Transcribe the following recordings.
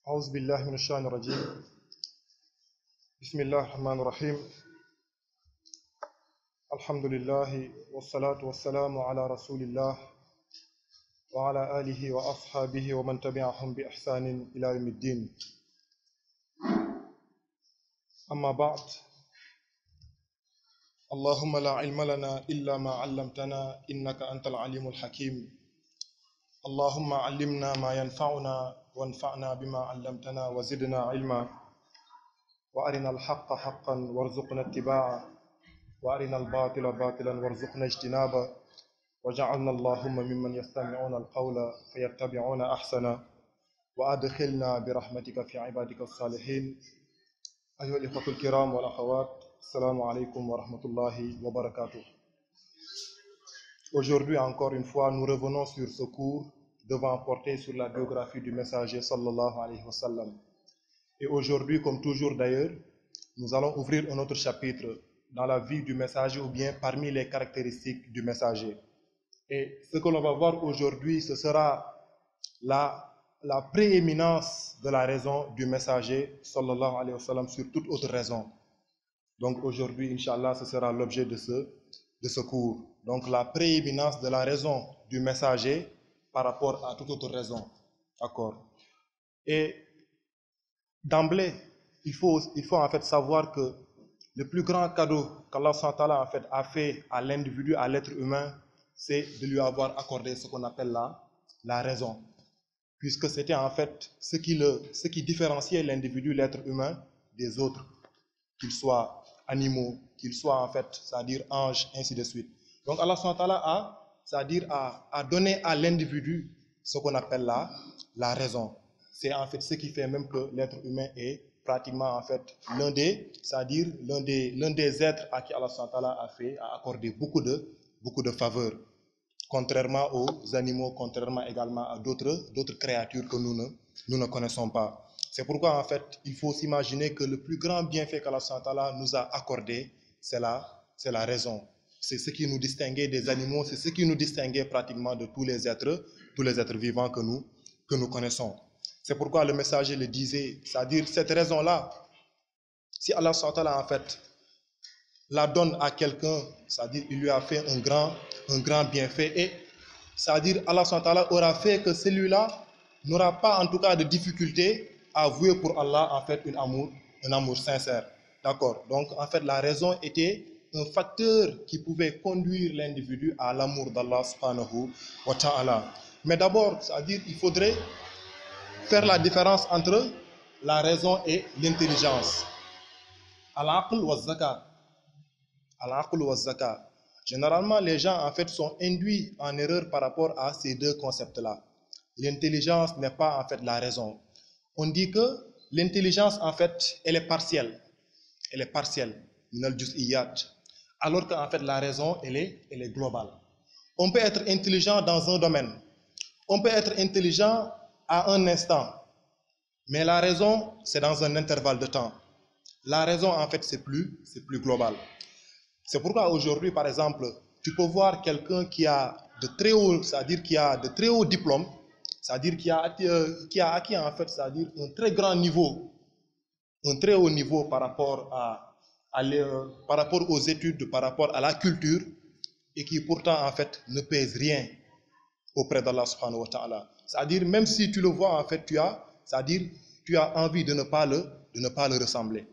أعوذ بالله من الشيطان الرجيم بسم الله الرحمن الرحيم الحمد لله والصلاة والسلام على رسول الله وعلى آله وأصحابه ومن تبعهم بإحسان إلى يوم الدين أما بعد اللهم لا علم لنا إلا ما علمتنا إنك أنت العليم الحكيم اللهم علمنا ما ينفعنا وانفعنا بما علمتنا وزدنا علما وأرنا الحق حقا وارزقنا اتباعه وأرنا الباطل باطلا وارزقنا اجتنابه وجعلنا اللهم ممن يستمعون القول فيتبعون أحسنه وأدخلنا برحمتك في عبادك الصالحين أيها الإخوة الكرام والأخوات السلام عليكم ورحمة الله وبركاته. Aujourd'hui encore une fois nous revenons sur ce cours devant porter sur la biographie du messager sallallahu alayhi wa sallam. Et aujourd'hui, comme toujours d'ailleurs, nous allons ouvrir un autre chapitre dans la vie du messager ou bien parmi les caractéristiques du messager. Et ce que l'on va voir aujourd'hui, ce sera la prééminence de la raison du messager sallallahu alayhi wa sallam sur toute autre raison. Donc aujourd'hui, Inch'Allah, ce sera l'objet de ce cours. Donc la prééminence de la raison du messager par rapport à toute autre raison. D'accord. Et d'emblée, il faut en fait savoir que le plus grand cadeau qu'Allah en fait a fait à l'individu, à l'être humain, c'est de lui avoir accordé ce qu'on appelle la raison. Puisque c'était en fait ce qui différenciait l'individu, l'être humain, des autres, qu'ils soient animaux, qu'ils soient en fait, c'est-à-dire anges, ainsi de suite. Donc Allah a donné à l'individu ce qu'on appelle la raison. C'est en fait ce qui fait même que l'être humain est pratiquement en fait l'un des êtres à qui Allah a accordé beaucoup de faveurs, contrairement aux animaux, contrairement également à d'autres créatures que nous ne connaissons pas. C'est pourquoi en fait il faut s'imaginer que le plus grand bienfait qu'Allah nous a accordé, c'est la raison. C'est ce qui nous distinguait des animaux, c'est ce qui nous distinguait pratiquement de tous les êtres vivants que nous connaissons. C'est pourquoi le messager le disait, c'est-à-dire cette raison-là, si Allah en fait la donne à quelqu'un, c'est-à-dire il lui a fait un grand bienfait, et c'est-à-dire Allah aura fait que celui-là n'aura pas en tout cas de difficulté à vouer pour Allah en fait un amour sincère. D'accord. Donc en fait la raison était un facteur qui pouvait conduire l'individu à l'amour d'Allah subhanahu wa ta'ala. Mais d'abord, c'est-à-dire il faudrait faire la différence entre la raison et l'intelligence. Al-aql wa zakat. Al-aql wa zakat. Généralement, les gens en fait sont induits en erreur par rapport à ces deux concepts-là. L'intelligence n'est pas en fait la raison. On dit que l'intelligence en fait, elle est partielle. Elle est partielle. Alors qu'en fait la raison, elle est globale. On peut être intelligent dans un domaine. On peut être intelligent à un instant. Mais la raison, c'est dans un intervalle de temps. La raison, en fait, c'est plus global. C'est pourquoi aujourd'hui, par exemple, tu peux voir quelqu'un qui a de très hauts, c'est-à-dire qui a de très hauts diplômes, c'est-à-dire qui a acquis en fait, c'est-à-dire un très grand niveau, un très haut niveau par rapport par rapport aux études, par rapport à la culture, et qui pourtant en fait ne pèse rien auprès d'Allah subhanahu wa ta'ala. C'est-à-dire même si tu le vois en fait, tu as envie de ne pas le ressembler.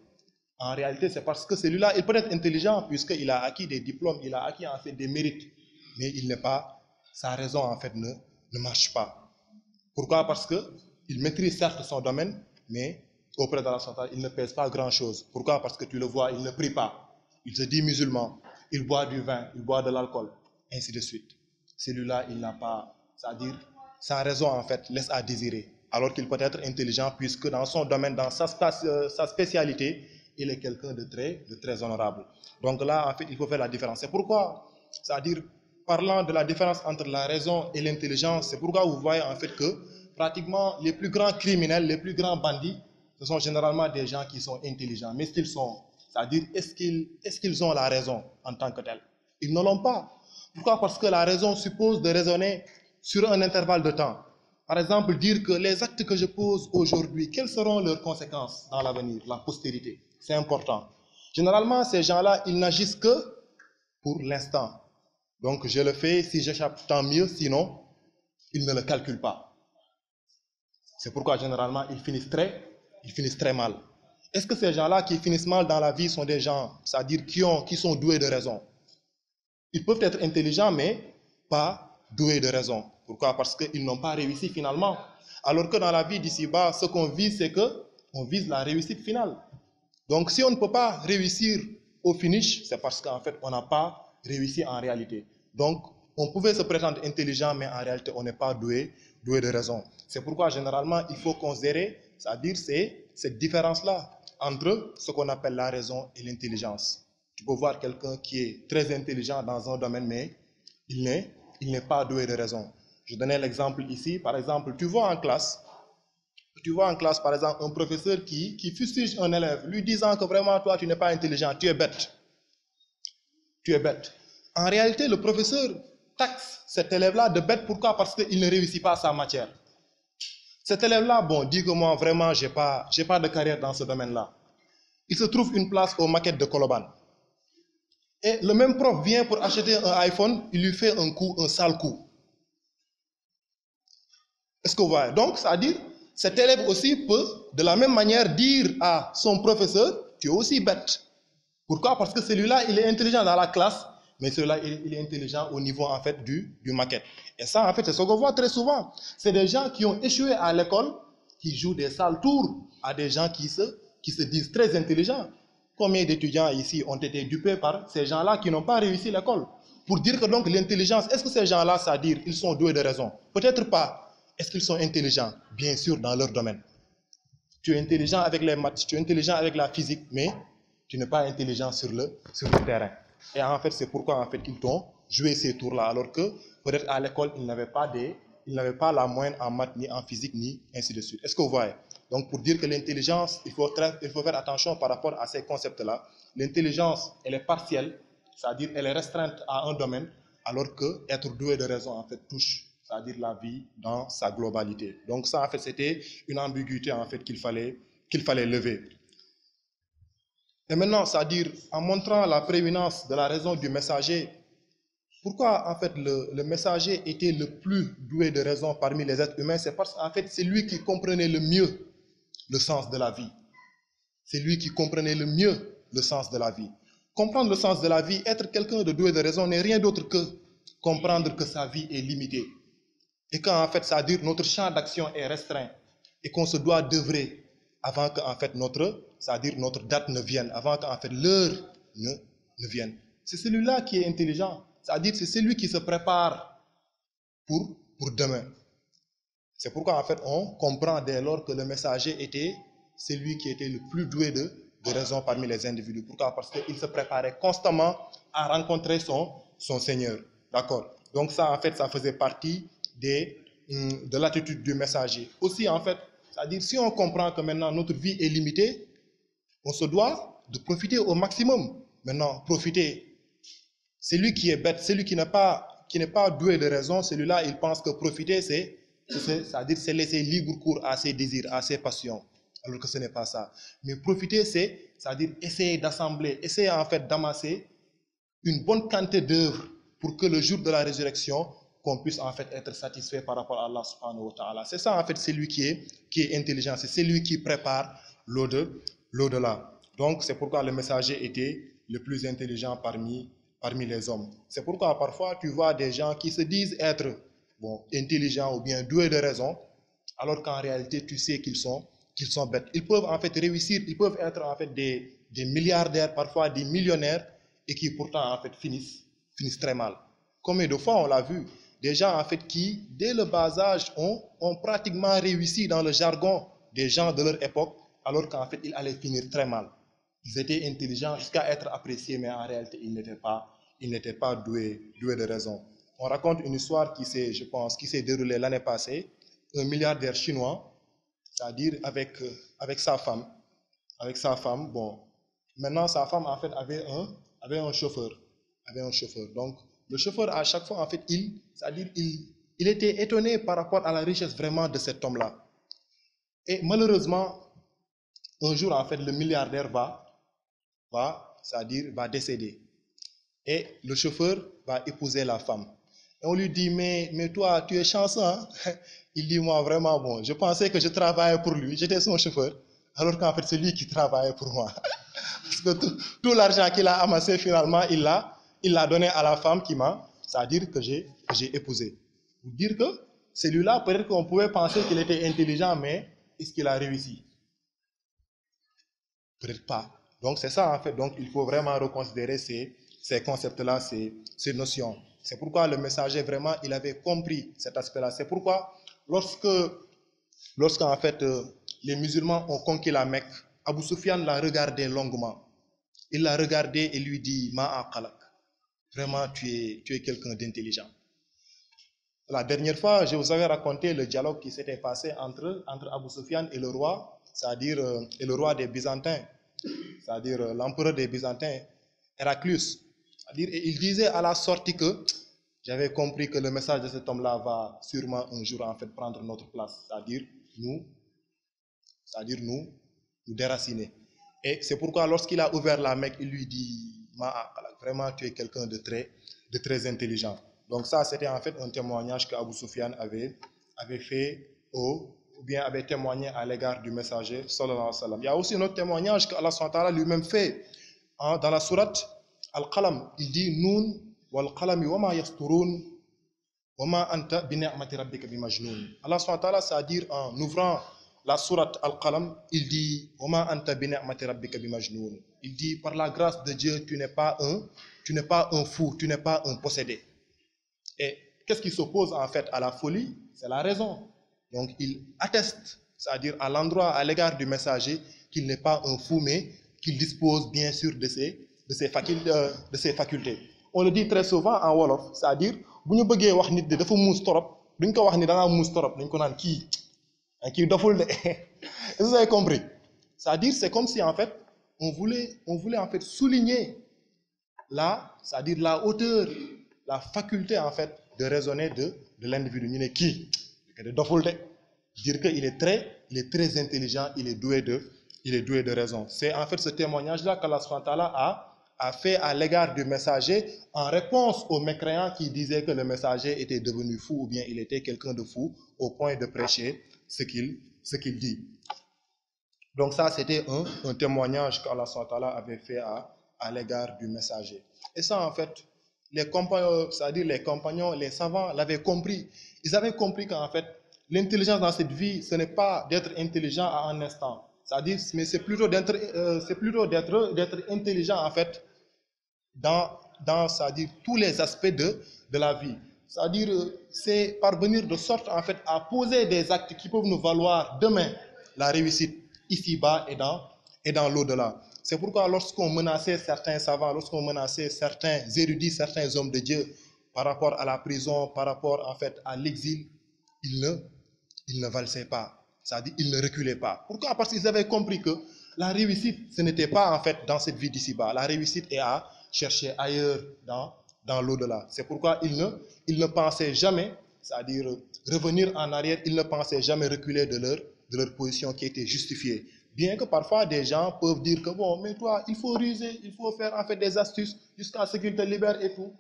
En réalité, c'est parce que celui-là, il peut être intelligent puisqu'il a acquis des diplômes, il a acquis en fait des mérites, mais sa raison en fait ne marche pas. Pourquoi? Parce qu'il maîtrise certes son domaine, mais auprès d'Allah, il ne pèse pas grand-chose. Pourquoi? Parce que tu le vois, il ne prie pas. Il se dit musulman, il boit du vin, il boit de l'alcool, ainsi de suite. Celui-là, il n'a pas, c'est-à-dire, sa raison en fait laisse à désirer. Alors qu'il peut être intelligent puisque dans son domaine, dans sa spécialité, il est quelqu'un de très honorable. Donc là, en fait, il faut faire la différence. C'est pourquoi, c'est-à-dire, parlant de la différence entre la raison et l'intelligence, c'est pourquoi vous voyez en fait que pratiquement les plus grands criminels, les plus grands bandits, ce sont généralement des gens qui sont intelligents. Mais c'est-à-dire, est-ce qu'ils ont la raison en tant que tel? Ils ne l'ont pas. Pourquoi? Parce que la raison suppose de raisonner sur un intervalle de temps. Par exemple, dire que les actes que je pose aujourd'hui, quelles seront leurs conséquences dans l'avenir, la postérité. C'est important. Généralement, ces gens-là, ils n'agissent que pour l'instant. Donc, je le fais, si j'échappe, tant mieux, sinon, ils ne le calculent pas. C'est pourquoi, généralement, ils finissent très mal. Est-ce que ces gens-là qui finissent mal dans la vie sont des gens, c'est-à-dire qui sont doués de raison? Ils peuvent être intelligents, mais pas doués de raison. Pourquoi? Parce qu'ils n'ont pas réussi finalement. Alors que dans la vie d'ici-bas, ce qu'on vise, c'est qu'on vise la réussite finale. Donc, si on ne peut pas réussir au finish, c'est parce qu'en fait, on n'a pas réussi en réalité. Donc, on pouvait se prétendre intelligent, mais en réalité, on n'est pas doué de raison. C'est pourquoi, généralement, il faut considérer, c'est-à-dire cette différence-là entre ce qu'on appelle la raison et l'intelligence. Tu peux voir quelqu'un qui est très intelligent dans un domaine, mais il n'est pas doué de raison. Je donnais l'exemple ici. Par exemple, tu vois en classe, par exemple, un professeur qui fustige un élève, lui disant que vraiment, toi, tu n'es pas intelligent, tu es bête. Tu es bête. En réalité, le professeur taxe cet élève-là de bête. Pourquoi? Parce qu'il ne réussit pas sa matière. Cet élève-là, bon, dit que moi, vraiment, j'ai pas de carrière dans ce domaine-là. Il se trouve une place aux maquettes de Koloban. Et le même prof vient pour acheter un iPhone, il lui fait un sale coup. Est-ce que vous voyez? Donc, ça veut dire, cet élève aussi peut, de la même manière, dire à son professeur, tu es aussi bête. Pourquoi? Parce que celui-là, il est intelligent dans la classe, mais celui-là, il est intelligent au niveau, en fait, du maquette. Et ça, en fait, c'est ce qu'on voit très souvent. C'est des gens qui ont échoué à l'école, qui jouent des sales tours à des gens qui se disent très intelligents. Combien d'étudiants ici ont été dupés par ces gens-là qui n'ont pas réussi l'école? Pour dire que donc l'intelligence, est-ce que ces gens-là, ça veut dire ils sont doués de raison? Peut-être pas. Est-ce qu'ils sont intelligents? Bien sûr, dans leur domaine. Tu es intelligent avec les maths, tu es intelligent avec la physique, mais tu n'es pas intelligent sur le terrain. Et en fait, c'est pourquoi en fait, ils t'ont joué ces tours-là, alors que peut-être à l'école, ils n'avaient pas la moyenne en maths, ni en physique, ni ainsi de suite. Est-ce que vous voyez? Donc, pour dire que l'intelligence, il faut faire attention par rapport à ces concepts-là. L'intelligence, elle est partielle, c'est-à-dire elle est restreinte à un domaine, alors que être doué de raison, en fait, touche, c'est-à-dire la vie dans sa globalité. Donc ça, en fait, c'était une ambiguïté, en fait, qu'il fallait lever. Et maintenant, c'est-à-dire, en montrant la prééminence de la raison du messager, pourquoi, en fait, le messager était le plus doué de raison parmi les êtres humains? C'est parce qu'en fait, c'est lui qui comprenait le mieux le sens de la vie. C'est lui qui comprenait le mieux le sens de la vie. Comprendre le sens de la vie, être quelqu'un de doué de raison n'est rien d'autre que comprendre que sa vie est limitée. Et qu'en fait, ça veut dire notre champ d'action est restreint et qu'on se doit d'œuvrer avant que en fait, notre date ne vienne, avant qu'en fait, l'heure ne vienne. C'est celui-là qui est intelligent. C'est-à-dire c'est celui qui se prépare pour demain. C'est pourquoi en fait on comprend dès lors que le messager était celui qui était le plus doué de raison parmi les individus. Pourquoi? Parce qu'il se préparait constamment à rencontrer son Seigneur. D'accord? Donc ça en fait ça faisait partie de l'attitude du messager. Aussi en fait, c'est-à-dire si on comprend que maintenant notre vie est limitée, on se doit de profiter au maximum. Maintenant, profiter. Celui qui est bête, celui qui n'est pas doué de raison, celui-là il pense que profiter c'est-à-dire c'est laisser libre cours à ses désirs, à ses passions, alors que ce n'est pas ça. Mais profiter, c'est-à-dire essayer d'assembler, essayer en fait d'amasser une bonne quantité d'œuvres pour que le jour de la résurrection, qu'on puisse en fait être satisfait par rapport à Allah subhanahu wa ta'ala. C'est ça en fait, c'est lui qui est intelligent, c'est celui qui prépare l'au-delà. Donc c'est pourquoi le messager était le plus intelligent parmi les hommes. C'est pourquoi parfois tu vois des gens qui se disent être intelligents ou bien doués de raison, alors qu'en réalité tu sais qu'ils sont bêtes. Ils peuvent en fait réussir, ils peuvent être en fait des milliardaires, parfois des millionnaires, et qui pourtant en fait finissent très mal. Combien de fois on l'a vu, des gens en fait qui dès le bas âge ont pratiquement réussi dans le jargon des gens de leur époque, alors qu'en fait ils allaient finir très mal. Ils étaient intelligents jusqu'à être appréciés, mais en réalité ils n'étaient pas doués de raison. On raconte une histoire qui s'est déroulée l'année passée. Un milliardaire chinois, c'est-à-dire avec sa femme. Bon, maintenant sa femme en fait avait un chauffeur. Donc le chauffeur à chaque fois en fait il il était étonné par rapport à la richesse vraiment de cet homme-là. Et malheureusement, un jour, en fait, le milliardaire c'est-à-dire va décéder. Et le chauffeur va épouser la femme. Et on lui dit, mais toi, tu es chanceux, hein? Il dit, moi, vraiment, bon, je pensais que je travaillais pour lui, j'étais son chauffeur, alors qu'en fait, c'est lui qui travaillait pour moi. Parce que tout l'argent qu'il a amassé, finalement, il l'a donné à la femme c'est-à-dire que j'ai épousé. Pour dire que celui-là, peut-être qu'on pouvait penser qu'il était intelligent, mais est-ce qu'il a réussi? Peut-être pas. Donc, c'est ça, en fait. Donc, il faut vraiment reconsidérer ces concepts-là, ces notions. C'est pourquoi le messager, vraiment, il avait compris cet aspect-là. C'est pourquoi, lorsqu'en fait, les musulmans ont conquis la Mecque, Abu Sufyan l'a regardé longuement. Il l'a regardé et lui dit, Ma'aqalak, vraiment, tu es quelqu'un d'intelligent. La dernière fois, je vous avais raconté le dialogue qui s'était passé entre Abu Sufyan et le roi, c'est-à-dire et le roi des Byzantins, c'est-à-dire l'empereur des Byzantins, Héraclius. C'est-à-dire, et il disait à la sortie que j'avais compris que le message de cet homme-là va sûrement un jour en fait prendre notre place, c'est-à-dire nous déraciner. Et c'est pourquoi lorsqu'il a ouvert la Mecque, il lui dit, vraiment tu es quelqu'un de très intelligent. Donc ça, c'était en fait un témoignage qu'Abu Sufyan avait fait ou bien avait témoigné à l'égard du messager, sallallahu alayhi wa sallam. Il y a aussi un autre témoignage qu'Allah SWT lui-même fait dans la sourate Al-Qalam. Il dit, Noun wal qalami wa ma yasturun wa ma anta bi ni'mati rabbika bi majnoun. Allah SWT, c'est-à-dire en ouvrant la sourate Al-Qalam, il dit, wa ma anta bi ni'mati rabbika bi majnoun. Il dit, par la grâce de Dieu, tu n'es pas un fou, tu n'es pas un possédé. Et qu'est-ce qui s'oppose en fait à la folie? C'est la raison. Donc il atteste, c'est-à-dire à l'endroit, à l'égard du messager, qu'il n'est pas un fou, mais qu'il dispose bien sûr de ses facultés. On le dit très souvent en Wolof, c'est-à-dire, si nous voulons dire que dafa mous torop, duñ ko wax ni da nga mous torop, dañ ko naan ki doful de. Est-ce que vous avez compris? C'est-à-dire, c'est comme si en fait, on voulait en fait souligner c'est-à-dire la hauteur, la faculté en fait de raisonner de l'individu. Ñu ne kii de doful de. Dire qu'il est très intelligent, il est doué de raison. C'est en fait ce témoignage-là qu'Allah a fait à l'égard du messager en réponse aux mécréants qui disaient que le messager était devenu fou ou bien il était quelqu'un de fou au point de prêcher ce qu'il dit. Donc ça, c'était un témoignage qu'Allah avait fait à l'égard du messager. Et ça, en fait, les compagnons, c'est-à-dire les compagnons, les savants l'avaient compris. Ils avaient compris qu'en fait, l'intelligence dans cette vie, ce n'est pas d'être intelligent à un instant. C'est-à-dire, mais c'est plutôt d'être intelligent en fait dans c'est-à-dire tous les aspects de la vie. C'est-à-dire, c'est parvenir de sorte en fait à poser des actes qui peuvent nous valoir demain la réussite ici-bas et dans l'au-delà. C'est pourquoi lorsqu'on menaçait certains savants, lorsqu'on menaçait certains érudits, certains hommes de Dieu par rapport à la prison, par rapport en fait à l'exil, ils ne valsaient pas. C'est-à-dire, ils ne reculaient pas. Pourquoi? Parce qu'ils avaient compris que la réussite, ce n'était pas en fait dans cette vie d'ici-bas. La réussite est à chercher ailleurs dans l'au-delà. C'est pourquoi ils ne pensaient jamais, c'est-à-dire revenir en arrière, ils ne pensaient jamais reculer de leur position qui était justifiée. Bien que parfois des gens peuvent dire que bon, mais toi, il faut ruser, il faut faire en fait des astuces jusqu'à ce qu'ils te libèrent et tout.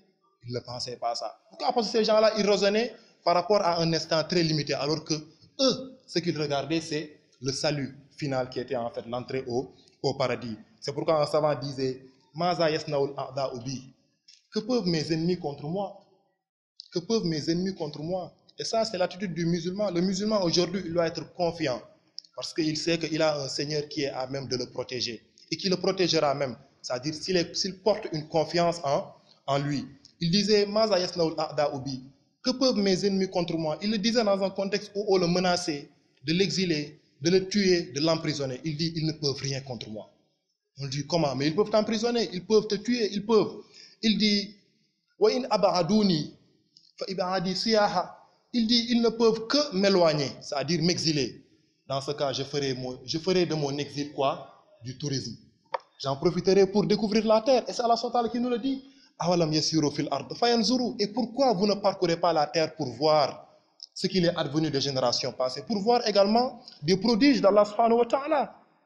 Ils ne pensaient pas ça. Pourquoi? Parce que ces gens-là, ils raisonnaient par rapport à un instant très limité, alors que eux, ce qu'ils regardaient, c'est le salut final qui était en fait l'entrée au paradis. C'est pourquoi un savant disait, Maza yasnaul a'da ubi. Que peuvent mes ennemis contre moi? Que peuvent mes ennemis contre moi? Et ça, c'est l'attitude du musulman. Le musulman, aujourd'hui, il doit être confiant. Parce qu'il sait qu'il a un Seigneur qui est à même de le protéger. Et qui le protégera même. C'est-à-dire s'il porte une confiance en lui. Il disait, Maza yasnaul a'da ubi. Que peuvent mes ennemis contre moi? Il le disait dans un contexte où on le menaçait, de l'exiler, de le tuer, de l'emprisonner. Il dit, ils ne peuvent rien contre moi. On dit, comment? Mais ils peuvent t'emprisonner, ils peuvent te tuer, ils peuvent. Il dit, wa in aba'adouni fa iba'adi siyaha. Il dit, ils ne peuvent que m'éloigner, c'est-à-dire m'exiler. Dans ce cas, je ferai de mon exil quoi? Du tourisme. J'en profiterai pour découvrir la terre. Et c'est Allah SWT qui nous le dit. Et pourquoi vous ne parcourez pas la terre pour voir ce qu'il est advenu des générations passées, pour voir également des prodiges d'Allah subhanahu wa ta'ala.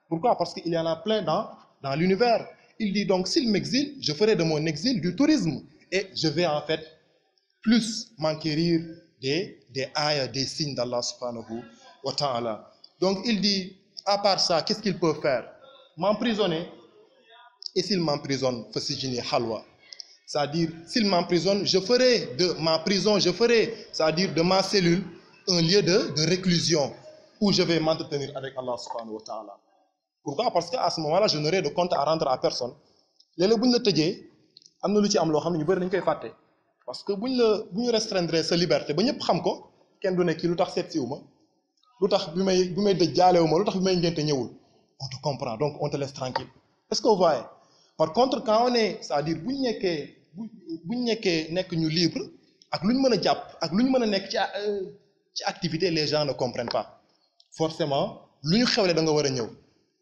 Pourquoi? Parce qu'il y en a plein dans l'univers. Il dit donc, s'il m'exile, je ferai de mon exil du tourisme. Et je vais en fait plus m'enquérir des ayats, des signes d'Allah subhanahu wa ta'ala. Donc il dit, à part ça, qu'est-ce qu'il peut faire? M'emprisonner. Et s'il m'emprisonne, fasijini halwa. C'est-à-dire, s'il m'emprisonne, je ferai de ma prison, c'est-à-dire de ma cellule, un lieu de réclusion où je vais m'entretenir avec Allah subhanahu wa ta'ala. Pourquoi? Parce qu'à ce moment-là, je n'aurai de compte à rendre à personne. Léeg-léeg bu ñu la tëjee am na lu ci am loo xam ne ñu bëri dañu koy fàtte parce que bu ñu restreindre sa liberté ba ñëpp xam ko kenn du ne kii lu tax seet siwu ma lu tax bi may dëj jaalewu ma lu tax bi may ngénte ñëwul. On te comprend, donc on te laisse tranquille. Est-ce que vous voyez? Par contre, quand on est, c'est-à-dire bu ñu nekkee nekk ñu libre ak lu ñu mën a jàpp ak lu ñu mën a nekk ci activité, les gens ne comprennent pas. Forcément, lu ñu xewle da nga war a ñëw.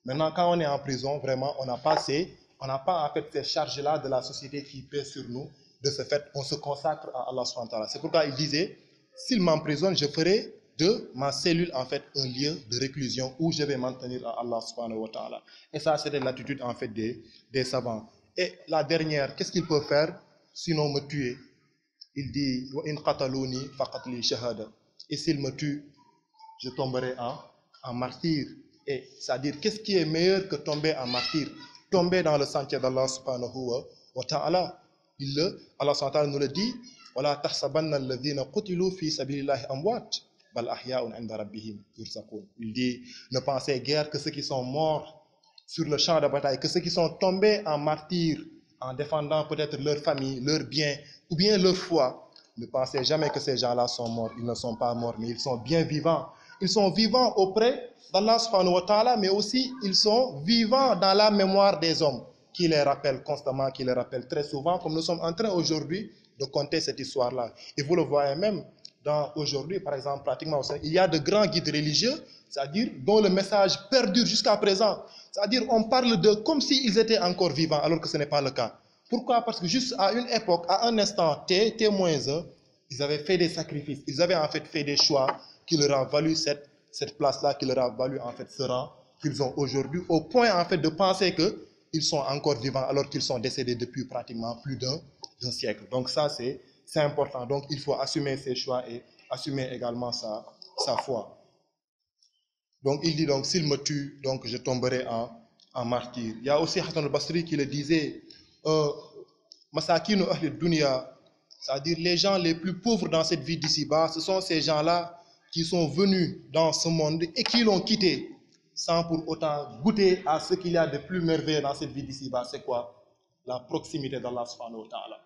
Maintenant, quand on est en prison, vraiment, on n'a pas en fait ces charges-là de la société qui pèsent sur nous. De ce fait, on se consacre à Allah subhanahu wa ta'ala. C'est pourquoi il disait, s'il m'emprisonne, je ferai de ma cellule en fait un lieu de réclusion où je vais m'en tenir à Allah subhanahu wa ta'ala. Et ça, c'était l'attitude en fait des savants. Et la dernière, qu'est-ce qu'ils peuvent faire sinon me tuer? Il dit, wa in qataluni faqatli shahada. Et s'ils me tuent, je tomberai en martyr. Et c'est-à-dire, qu'est-ce qui est meilleur que tomber en martyr? Tomber dans le sentier d'Allah subhanahu wa ta'ala. Allah subhanahu wa ta'ala nous le dit, وَلَا تَحْسَبَنَّ الَّذِينَ قُتِلُوا فِي سَبِيلِ اللَّهِ أَمْوَاتٍ بَلْ أَحْيَاءٌ عِنْدَ رَبِّهِمْ يُرْزَقُونَ. Il dit, ne pensez guère que ceux qui sont morts sur le champ de bataille, que ceux qui sont tombés en martyr, en défendant peut-être leur famille, leurs biens, ou bien leur foi, ne pensez jamais que ces gens-là sont morts. Ils ne sont pas morts, mais ils sont bien vivants. Ils sont vivants auprès d'Allah subhanahu wa ta'ala, mais aussi ils sont vivants dans la mémoire des hommes, qui les rappellent constamment, qui les rappellent très souvent, comme nous sommes en train aujourd'hui de conter cette histoire-là. Et vous le voyez même, aujourd'hui, par exemple, pratiquement, il y a de grands guides religieux, c'est-à-dire dont le message perdure jusqu'à présent. C'est-à-dire on parle d'eux comme s'ils étaient encore vivants, alors que ce n'est pas le cas. Pourquoi? Parce que juste à une époque, à un instant T moins 1, ils avaient fait des sacrifices, ils avaient en fait fait des choix qui leur ont valu cette place-là, qui leur a valu en fait ce rang qu'ils ont aujourd'hui, au point en fait de penser qu'ils sont encore vivants alors qu'ils sont décédés depuis pratiquement plus d'un siècle. Donc ça, c'est important. Donc il faut assumer ses choix et assumer également sa foi. Donc il dit donc, s'il me tue, donc je tomberai en martyr. Il y a aussi Hassan al-Basri qui le disait, Masakinu ahli dunya, c'est-à-dire les gens les plus pauvres dans cette vie d'ici-bas, ce sont ces gens-là qui sont venus dans ce monde et qui l'ont quitté sans pour autant goûter à ce qu'il y a de plus merveilleux dans cette vie d'ici-bas. C'est quoi? La proximité d'Allah subhanahu wa ta'ala.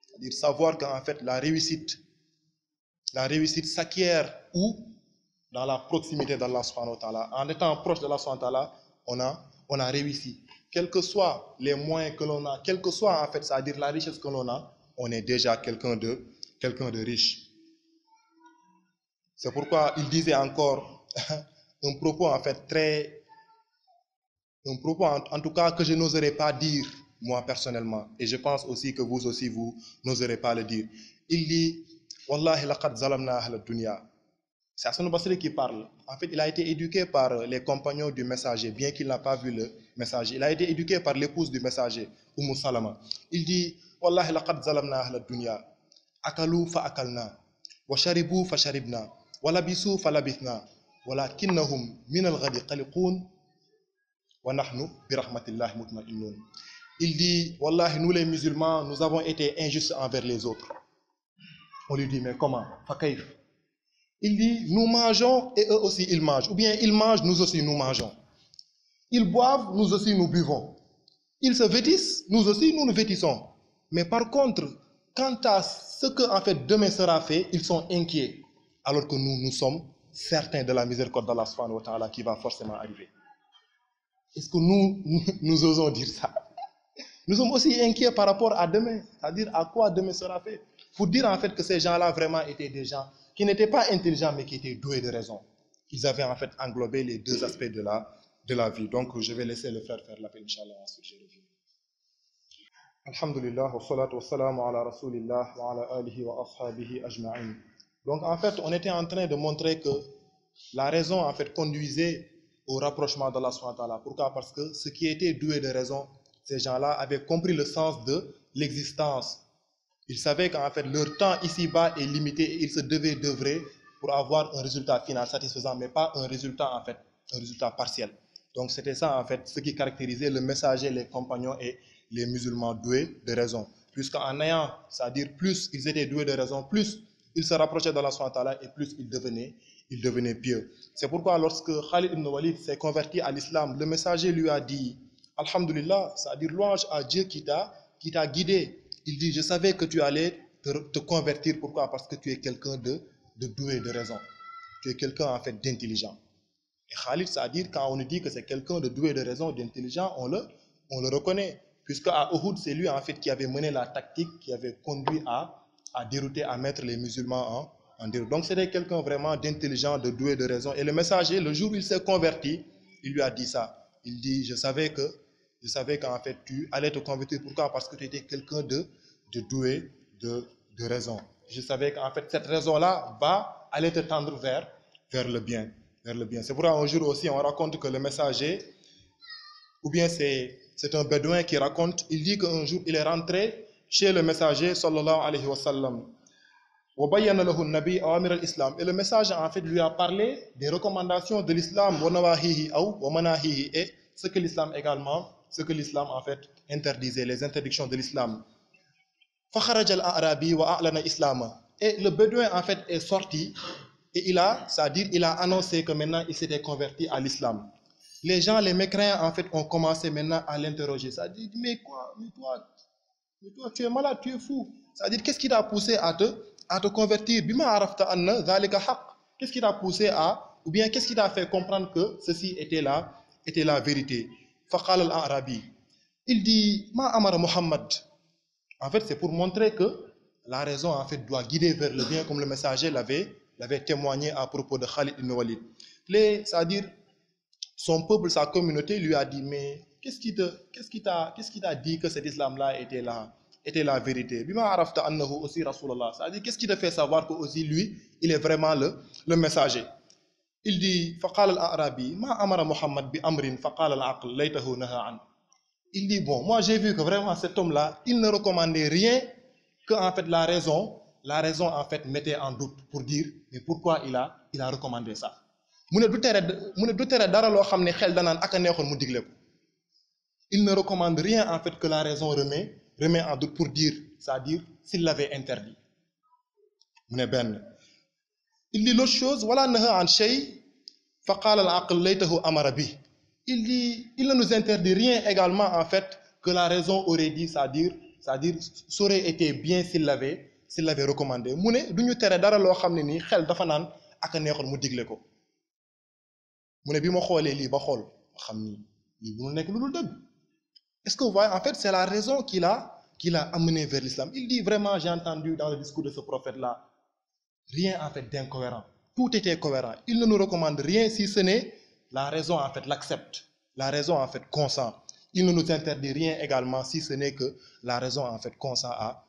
C'est-à-dire savoir qu'en fait la réussite s'acquiert où? Dans la proximité d'Allah subhanahu wa ta'ala. En étant proche d'Allah subhanahu wa ta'ala, on a réussi. Quels que soient les moyens que l'on a, quelle que soit en fait, c'est-à-dire la richesse que l'on a, on est déjà quelqu'un de riche. C'est pourquoi il disait encore un propos en fait un propos en tout cas que je n'oserais pas dire moi personnellement, et je pense aussi que vous aussi vous n'oserez pas le dire. Il dit, Wallahi laqad zalamna ahla dunya. C'est Hassan al-Basri qui parle. En fait, il a été éduqué par les compagnons du messager, bien qu'il n'a pas vu le messager. Il a été éduqué par l'épouse du messager, Salama. Il dit, Wallahi laqad zalamna ahla dunya. Akalu fa akalna. Wa sharibu fa sharibna. Wa labisu fa labithna. Walakinnahum min al-ghadi qaliqun. Wa nahnu bi rahmatillahi mutma'innun. Il dit, Wallahi, nous les musulmans, nous avons été injustes envers les autres. On lui dit, mais comment? Fa kayf? Il dit, nous mangeons et eux aussi ils mangent. Ou bien ils mangent, nous aussi nous mangeons. Ils boivent, nous aussi nous buvons. Ils se vêtissent, nous aussi nous nous vêtissons. Mais par contre, quant à ce que en fait demain sera fait, ils sont inquiets. Alors que nous sommes certains de la miséricorde d'Allah subhanahu wa ta'ala qui va forcément arriver. Est-ce que nous osons dire ça? Nous sommes aussi inquiets par rapport à demain. C'est-à-dire à quoi demain sera fait. Pour dire en fait que ces gens-là vraiment étaient des gens qui n'étaient pas intelligents mais qui étaient doués de raison. Ils avaient en fait englobé les deux aspects de la vie. Donc je vais laisser le frère faire l'appel, Inch'Allah, ensuite je reviens. Alhamdulillah, wa salatu wa salamu ala rasulillah wa ala alihi wa ashabihi ajma'in. Donc en fait, on était en train de montrer que la raison en fait conduisait au rapprochement d'Allah subhanahu wa ta'ala. Pourquoi? Parce que ceux qui étaient doués de raison, ces gens-là avaient compris le sens de l'existence. Ils savaient qu'en fait leur temps ici-bas est limité et ils se devaient d'œuvrer pour avoir un résultat final satisfaisant, mais pas un résultat en fait, un résultat partiel. Donc c'était ça en fait ce qui caractérisait le messager, les compagnons et les musulmans doués de raison. Puisqu'en ayant, c'est-à-dire plus ils étaient doués de raison, plus ils se rapprochaient d'Allah subhanahu wa ta'ala et plus ils devenaient pieux. C'est pourquoi lorsque Khalid ibn Walid s'est converti à l'islam, le messager lui a dit Alhamdulillah, c'est-à-dire louange à Dieu qui t'a guidé. Il dit, je savais que tu allais te convertir. Pourquoi? Parce que tu es quelqu'un de doué de raison. Tu es quelqu'un en fait d'intelligent. Et Khalid, c'est-à-dire quand on nous dit que c'est quelqu'un de doué de raison, d'intelligent, on le reconnaît. Puisque à Uhud, c'est lui en fait qui avait mené la tactique, qui avait conduit à dérouter, à mettre les musulmans en déroute. Donc c'était quelqu'un vraiment d'intelligent, de doué de raison. Et le messager, le jour où il s'est converti, il lui a dit ça. Il dit, je savais qu'en fait tu allais te convertir. Pourquoi? Parce que tu étais quelqu'un de doué de raison. Je savais qu'en fait cette raison-là va aller te tendre vers le bien. C'est pourquoi un jour aussi on raconte que le messager, ou bien c'est un bédouin qui raconte, il dit qu'un jour il est rentré chez le messager sallallahu alayhi wa sallam. Et le messager en fait lui a parlé des recommandations de l'islam et ce que l'islam également, ce que l'islam en fait interdisait, les interdictions de l'islam. Et le bédouin en fait est sorti et c'est-à-dire il a annoncé que maintenant il s'était converti à l'islam. Les gens, les mécréants en fait ont commencé maintenant à l'interroger. C'est-à-dire, mais quoi, mais toi tu es malade, tu es fou. C'est-à-dire, qu'est-ce qui t'a poussé à te convertir? Qu'est-ce qui t'a poussé ou bien qu'est-ce qui t'a fait comprendre que ceci était la vérité? Il dit, Ma amara Muhammad. En fait, c'est pour montrer que la raison en fait doit guider vers le bien, comme le messager l'avait témoigné à propos de Khalid ibn Walid. C'est-à-dire, son peuple, sa communauté lui a dit, mais qu'est-ce qui t'a dit que cet islam-là était la vérité? C'est-à-dire, qu'est-ce qui te fait savoir que aussi lui, il est vraiment le messager? Il dit, il dit, bon, moi j'ai vu que vraiment cet homme-là, il ne recommandait rien que en fait la raison en fait mettait en doute pour dire, mais pourquoi il a recommandé ça? Il ne recommande rien en fait que la raison remet en doute pour dire, c'est-à-dire s'il l'avait interdit. Il dit l'autre chose, il dit, il ne nous interdit rien également en fait que la raison aurait dit, c'est-à-dire ça aurait été bien s'il l'avait recommandé. Est-ce que vous voyez, en fait, c'est la raison qui l'a amené vers l'islam. Il dit vraiment, j'ai entendu dans le discours de ce prophète-là, rien en fait d'incohérent. Tout était cohérent. Il ne nous recommande rien si ce n'est la raison en fait l'accepte. La raison en fait consent. Il ne nous interdit rien également si ce n'est que la raison en fait consent à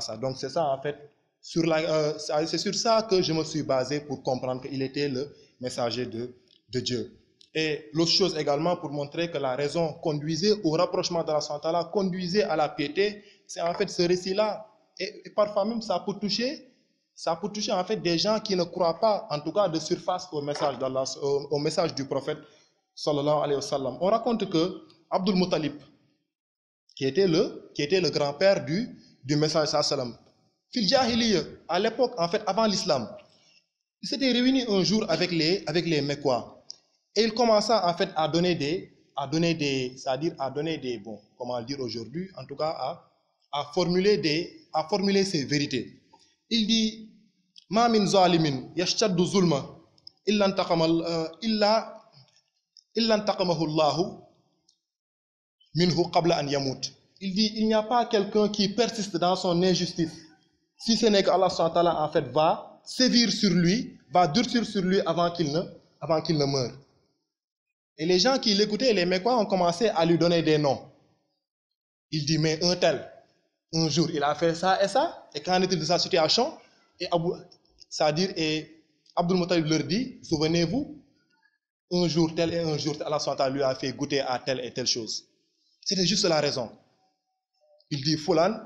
ça. Donc c'est ça en fait, c'est sur ça que je me suis basé pour comprendre qu'il était le messager de Dieu. Et l'autre chose également pour montrer que la raison conduisait au rapprochement de la santé, conduisait à la piété, c'est en fait ce récit-là. Et parfois même ça peut toucher en fait des gens qui ne croient pas, en tout cas de surface, au message d'Allah, au message du prophète sallallahu alayhi wa sallam. On raconte que Abdul Muttalib, qui était le grand-père du message sallam, fil jahiliya, à l'époque en fait avant l'islam, il s'était réuni un jour avec les Mecquois. Et il commença en fait à donner des, bon, comment le dire aujourd'hui, en tout cas à formuler ses vérités. Il dit, Ma min zalimin yashtaddu zulma illa intaqamahu Allahu minhu qabla an yamut. Il dit, il n'y a pas quelqu'un qui persiste dans son injustice, si ce n'est qu'Allah subhanahu wa ta'ala en fait va sévir sur lui, va durcir sur lui avant qu'il ne meure. Et les gens qui l'écoutaient, les Mecquois, ont commencé à lui donner des noms. Il dit, mais un tel, un jour, il a fait ça et ça, et qu'en est-il de sa situation? Et c'est-à-dire, et Abdul Muttalib leur dit, souvenez-vous, un jour tel et un jour tel, Allah SWT lui a fait goûter à telle et telle chose. C'était juste la raison. Il dit, Fulan,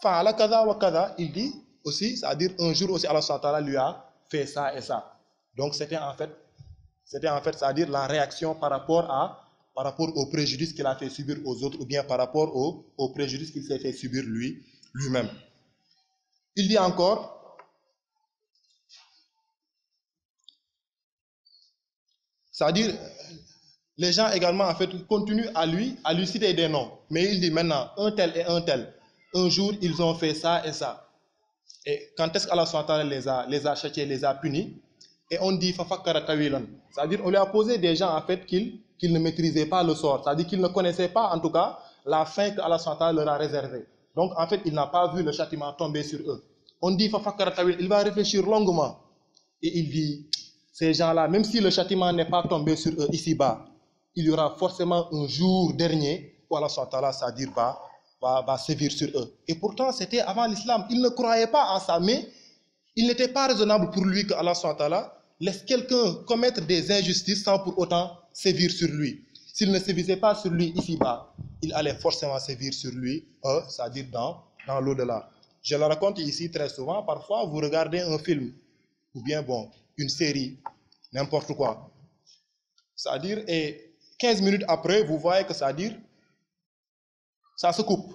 fa'ala kada wa kada, il dit aussi, c'est-à-dire un jour aussi Allah SWT lui a fait ça et ça. Donc c'était en fait, c'est-à-dire la réaction par rapport au préjudice qu'il a fait subir aux autres ou bien par rapport au préjudice qu'il s'est fait subir lui-même. Il dit encore, c'est-à-dire, les gens également, en fait, continuent à lui citer des noms. Mais il dit maintenant, un tel et un tel. Un jour, ils ont fait ça et ça. Et quand est-ce qu'Allah SWT les a châtiés, les a punis? Et on dit, Fafakkara tawilan. C'est-à-dire, on lui a posé des gens, en fait, qu'ils ne maîtrisaient pas le sort. C'est-à-dire qu'ils ne connaissaient pas, en tout cas, la fin qu'Allah SWT leur a réservée. Donc, en fait, il n'a pas vu le châtiment tomber sur eux. On dit, Fafakkara tawilan. Il va réfléchir longuement. Et il dit, ces gens-là, même si le châtiment n'est pas tombé sur eux ici-bas, il y aura forcément un jour dernier où Allah SWT, c'est-à-dire, va sévir sur eux. Et pourtant, c'était avant l'islam. Il ne croyait pas en ça, mais il n'était pas raisonnable pour lui que Allah SWT laisse quelqu'un commettre des injustices sans pour autant sévir sur lui. S'il ne sévissait pas sur lui ici-bas, il allait forcément sévir sur lui, c'est-à-dire dans l'au-delà. Je le raconte ici très souvent. Parfois, vous regardez un film, ou bien, bon, une série, n'importe quoi. C'est-à-dire, et 15 minutes après, vous voyez que c'est-à-dire, ça se coupe.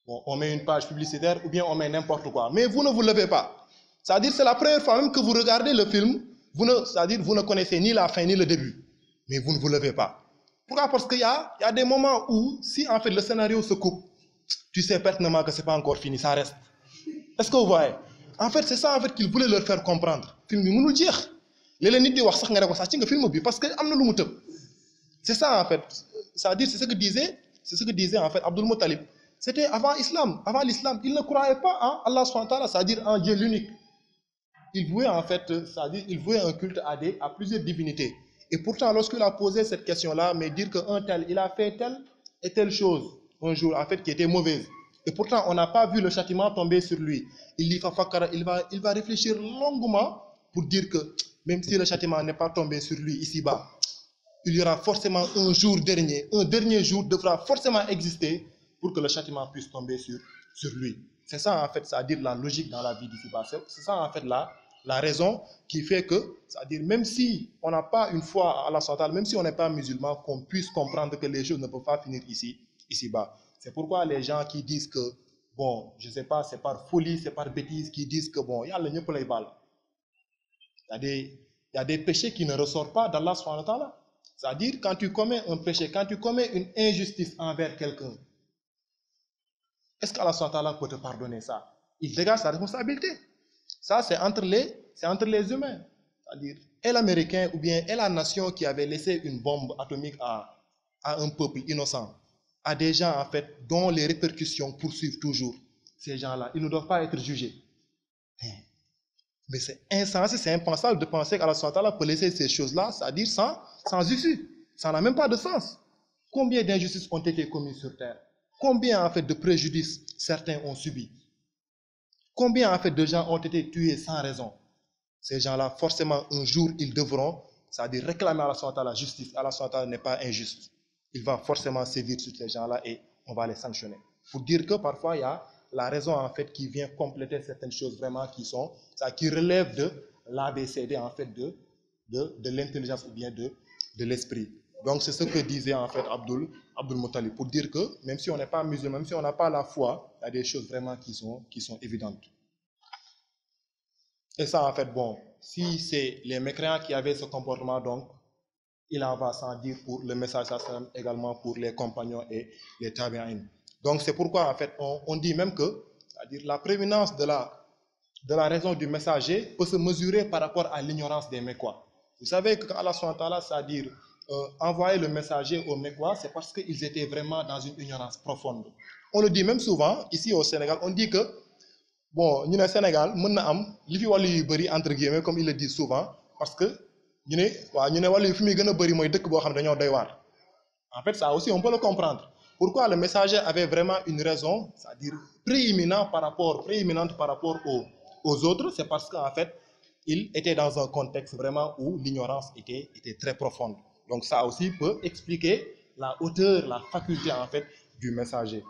Bon, on met une page publicitaire ou bien on met n'importe quoi. Mais vous ne vous levez pas. C'est-à-dire, c'est la première fois même que vous regardez le film, c'est-à-dire, vous ne connaissez ni la fin ni le début. Mais vous ne vous levez pas. Pourquoi? Parce qu'il y a des moments où, si en fait le scénario se coupe, tu sais pertinemment que ce n'est pas encore fini, ça reste. Est-ce que vous voyez? En fait, c'est ça en fait qu'il voulait leur faire comprendre. Film bi mënul jeex. Léeg-léeg nit di wax sax nga ne ko sax ci nga film bi parce que am na lu mu tëb. C'est ça en fait. C'est-à-dire, c'est ce que disait en fait Abdul Muttalib. C'était avant l'islam. Avant l'islam, il ne croyait pas en Allah SWT, c'est-à-dire en Dieu l'unique. Il vouait en fait, c'est-à-dire, il vouait un culte à plusieurs divinités. Et pourtant, lorsqu'il a posé cette question-là, mais dire qu'un tel, il a fait telle et telle chose un jour, en fait, qui était mauvaise. Et pourtant, on n'a pas vu le châtiment tomber sur lui. Il dit, il va réfléchir longuement pour dire que même si le châtiment n'est pas tombé sur lui ici-bas, il y aura forcément un jour dernier, un dernier jour devra forcément exister pour que le châtiment puisse tomber sur lui. C'est ça, en fait, c'est-à-dire la logique dans la vie d'ici-bas. C'est ça, en fait, la raison qui fait que, c'est-à-dire, même si on n'a pas une foi à Allah SWT, même si on n'est pas musulman, qu'on puisse comprendre que les choses ne peuvent pas finir ici-bas. C'est pourquoi les gens qui disent que, bon, je ne sais pas, c'est par folie, c'est par bêtise, qui disent que, bon, il y a le mieux pour les balles. Il y a des péchés qui ne ressortent pas d'Allah SWT. C'est-à-dire, quand tu commets un péché, quand tu commets une injustice envers quelqu'un, est-ce qu'Allah SWT peut te pardonner ça? Il dégage sa responsabilité. Ça, c'est entre les humains. C'est-à-dire, et l'Américain ou bien et la nation qui avait laissé une bombe atomique à un peuple innocent, à des gens, en fait, dont les répercussions poursuivent toujours. Ces gens-là, ils ne doivent pas être jugés. Mais c'est insensé, c'est impensable de penser qu'Allah SWT peut laisser ces choses-là, c'est-à-dire sans issue. Ça n'a même pas de sens. Combien d'injustices ont été commises sur terre? Combien, en fait, de préjudices certains ont subi? Combien, en fait, de gens ont été tués sans raison? Ces gens-là, forcément, un jour, ils devront, c'est-à-dire réclamer à Allah SWT la justice. Allah SWT n'est pas injuste. Il va forcément sévir sur ces gens-là et on va les sanctionner. Pour dire que parfois, il y a la raison, en fait, qui vient compléter certaines choses vraiment qui relèvent de l'ABCD, en fait, de l'intelligence ou bien de l'esprit. Donc, c'est ce que disait, en fait, Abdul Muttalib, pour dire que même si on n'est pas musulman, même si on n'a pas la foi, il y a des choses vraiment qui sont évidentes. Et ça, en fait, bon, si c'est les mécréants qui avaient ce comportement, donc, il en va sans dire pour le message également pour les compagnons et les tabi'in. Donc, c'est pourquoi, en fait, on dit même que, c'est-à-dire la prééminence de la raison du messager peut se mesurer par rapport à l'ignorance des Mécois. Vous savez que quand Allah SWT, c'est-à-dire envoyer le messager aux Mécois, c'est parce qu'ils étaient vraiment dans une ignorance profonde. On le dit même souvent, ici au Sénégal, on dit que, bon, nous au Sénégal, nous avons entre guillemets, comme ils le disent souvent, parce que nous en fait, ça aussi, on peut le comprendre. Pourquoi le messager avait vraiment une raison, c'est-à-dire prééminente par rapport aux autres, c'est parce qu'en fait, il était dans un contexte vraiment où l'ignorance était très profonde. Donc ça aussi peut expliquer la hauteur, la faculté en fait du messager.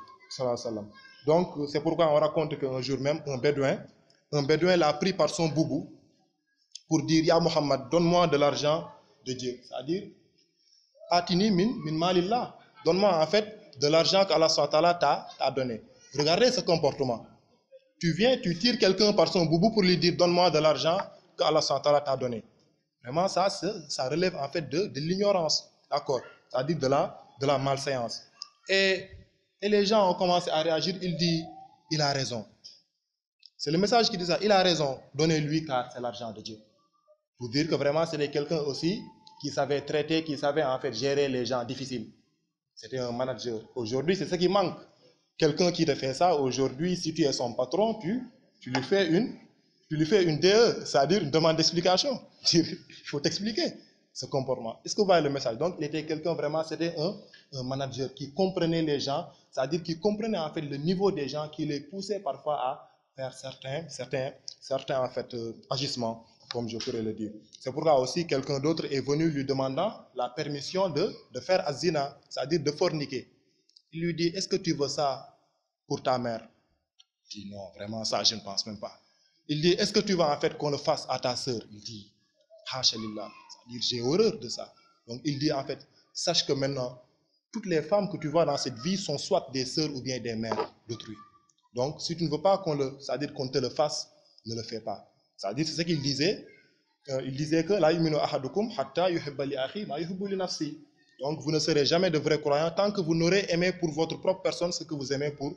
Donc c'est pourquoi on raconte qu'un jour même, un bédouin l'a pris par son boubou pour dire, Ya Muhammad, donne-moi de l'argent de Dieu. C'est-à-dire, Atini min malillah. Donne-moi en fait de l'argent qu'Allah t'a donné. Regardez ce comportement. Tu viens, tu tires quelqu'un par son boubou pour lui dire donne-moi de l'argent qu'Allah t'a donné. Vraiment, ça relève en fait de l'ignorance. D'accord? C'est-à-dire de la malséance. Et les gens ont commencé à réagir. Il dit, il a raison. C'est le message qui dit ça. Il a raison. Donnez-lui car c'est l'argent de Dieu. Pour dire que vraiment c'était quelqu'un aussi qui savait traiter, qui savait en fait gérer les gens difficiles. C'était un manager. Aujourd'hui, c'est ce qui manque. Quelqu'un qui te fait ça, aujourd'hui, si tu es son patron, tu lui fais une DE, c'est-à-dire une demande d'explication. Il faut t'expliquer ce comportement. Est-ce que vous voyez le message? Donc, il était quelqu'un vraiment, c'était un manager qui comprenait les gens, c'est-à-dire qui comprenait en fait le niveau des gens, qui les poussait parfois à faire certains en fait, agissements, comme je pourrais le dire. C'est pourquoi aussi quelqu'un d'autre est venu lui demandant la permission de faire azina, c'est-à-dire de forniquer. Il lui dit, est-ce que tu veux ça pour ta mère? Il dit, non, vraiment ça, je ne pense même pas. Il dit, est-ce que tu veux en fait qu'on le fasse à ta sœur? Il dit, Hachalillah, c'est-à-dire j'ai horreur de ça. Donc il dit en fait, sache que maintenant, toutes les femmes que tu vois dans cette vie sont soit des sœurs ou bien des mères d'autrui. Donc si tu ne veux pas c'est-à-dire qu'on te le fasse, ne le fais pas. C'est-à-dire, c'est ce qu'il disait. Il disait que la yuminu ahadukum hatta yuhibba li akhi ma yuhibbu li nafsi. Donc vous ne serez jamais de vrais croyants tant que vous n'aurez aimé pour votre propre personne ce que vous aimez pour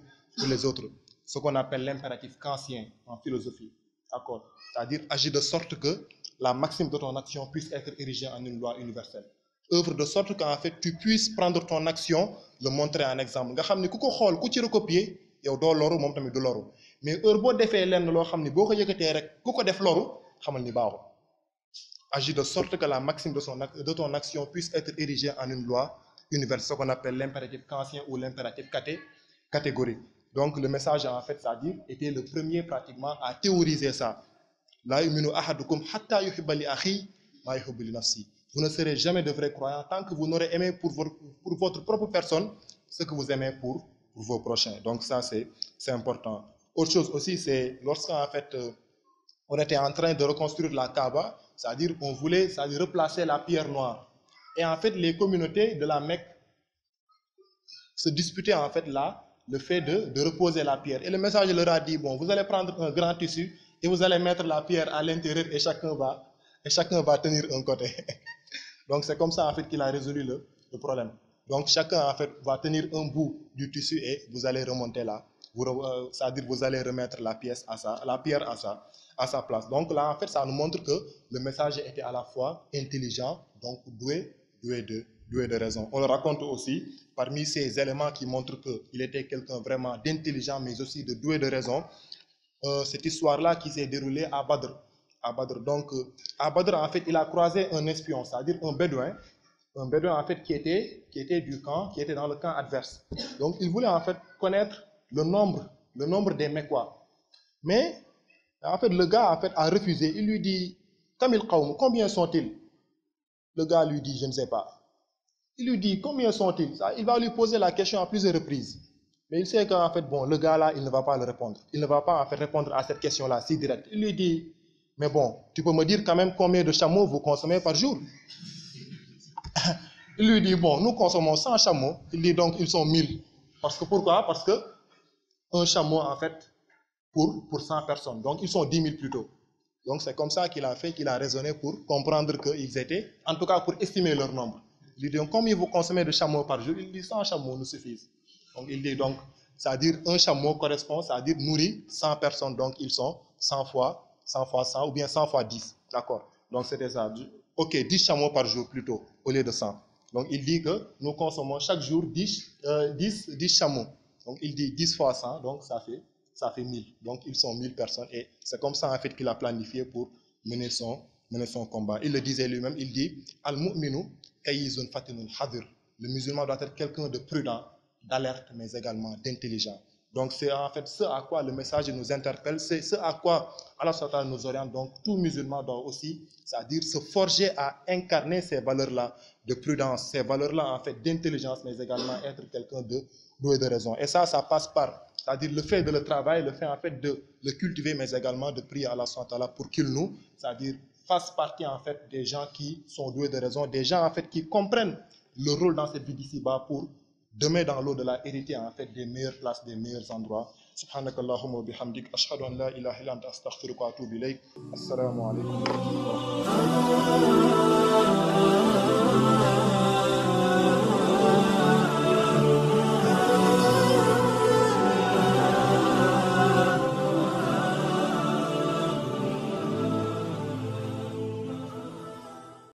les autres. Ce qu'on appelle l'impératif kantien en philosophie. D'accord? C'est-à-dire agir de sorte que la maxime de ton action puisse être érigée en une loi universelle. Œuvre de sorte qu'en fait tu puisses prendre ton action, le montrer en exemple. Nga xamni ku ko xol ku ci recopier yow do loru mom tamit du loru. Mais heure bo défé lenn lo xamni boko yëkëté rek ku ko def loru xamal ni baaxul. Agir de sorte que la maxime de ton action puisse être érigée en une loi universelle, ce qu'on appelle l'impératif kantien ou l'impératif catégorique. Donc le message en fait, c'est-à-dire, était le premier pratiquement à théoriser ça. La yuminu ahadukum hatta yuhibba li akhi ma yuhibbu li nafsi. Vous ne serez jamais de vrais croyants tant que vous n'aurez aimé pour votre propre personne ce que vous aimez pour vos prochains. Donc ça c'est important. Autre chose aussi, c'est lorsqu'en fait on était en train de reconstruire la Kaaba, c'est-à-dire on voulait replacer la pierre noire. Et en fait, les communautés de la Mecque se disputaient en fait là le fait de reposer la pierre. Et le message leur a dit, bon, vous allez prendre un grand tissu et vous allez mettre la pierre à l'intérieur et chacun va tenir un côté. Donc c'est comme ça en fait qu'il a résolu le problème. Donc chacun en fait va tenir un bout du tissu et vous allez remonter là. C'est-à-dire vous allez remettre la pierre à sa place. Donc là, en fait, ça nous montre que le messager était à la fois intelligent, donc doué de raison. On le raconte aussi, parmi ces éléments qui montrent qu'il était quelqu'un vraiment d'intelligent, mais aussi de doué de raison, cette histoire-là qui s'est déroulée à Badr. Donc, à Badr, en fait, il a croisé un espion, c'est-à-dire un bédouin en fait qui était du camp, qui était dans le camp adverse. Donc, il voulait en fait connaître le nombre des Mécois. Mais en fait, le gars en fait, a refusé. Il lui dit, Kamil Qawm, combien sont-ils? Le gars lui dit, je ne sais pas. Il lui dit, combien sont-ils? Il va lui poser la question à plusieurs reprises. Mais il sait qu'en fait, bon, le gars là, il ne va pas le répondre. Il ne va pas en fait répondre à cette question-là si direct. Il lui dit, mais bon, tu peux me dire quand même combien de chameaux vous consommez par jour? Il lui dit, bon, nous consommons 100 chameaux. Il dit donc, ils sont 1000. Pourquoi? Parce que un chameau, en fait, pour 100 personnes. Donc, ils sont 10 000 plutôt. Donc, c'est comme ça qu'il a raisonné pour comprendre qu'ils étaient, en tout cas pour estimer leur nombre. Il dit, donc, combien vous consommez de chameaux par jour? Il dit, 100 chameaux nous suffisent. Donc, il dit, donc, c'est-à-dire, un chameau correspond, c'est-à-dire nourrit 100 personnes. Donc, ils sont 100 fois 100 ou bien 100 fois 10. D'accord? Donc, c'était ça. Ok, 10 chameaux par jour plutôt, au lieu de 100. Donc, il dit que nous consommons chaque jour 10 chameaux. Donc, il dit 10 fois 100, donc ça fait 1000. Donc, ils sont 1000 personnes. Et c'est comme ça, en fait, qu'il a planifié pour mener son combat. Il le disait lui-même, il dit « Al-mu'minu kayyizun fatinun hadir ». Le musulman doit être quelqu'un de prudent, d'alerte, mais également d'intelligent. Donc c'est en fait ce à quoi le message nous interpelle, c'est ce à quoi Allah SWT nous oriente. Donc tout musulman doit aussi, c'est-à-dire se forger à incarner ces valeurs-là de prudence, ces valeurs-là en fait d'intelligence, mais également être quelqu'un de doué de raison. Et ça passe par, c'est-à-dire le fait de le travailler, le fait en fait de le cultiver, mais également de prier à Allah SWT pour qu'il nous, c'est-à-dire fasse partie en fait des gens qui sont doués de raison, des gens en fait qui comprennent le rôle dans cette vie d'ici-bas pour demain dans l'au-delà hériter en fait des meilleures places, des meilleurs endroits. سبحانك اللهم وبحمدك أشهد أن لا إله إلا أنت أستغفرك وأتوب إليك السلام عليكم ورحمة الله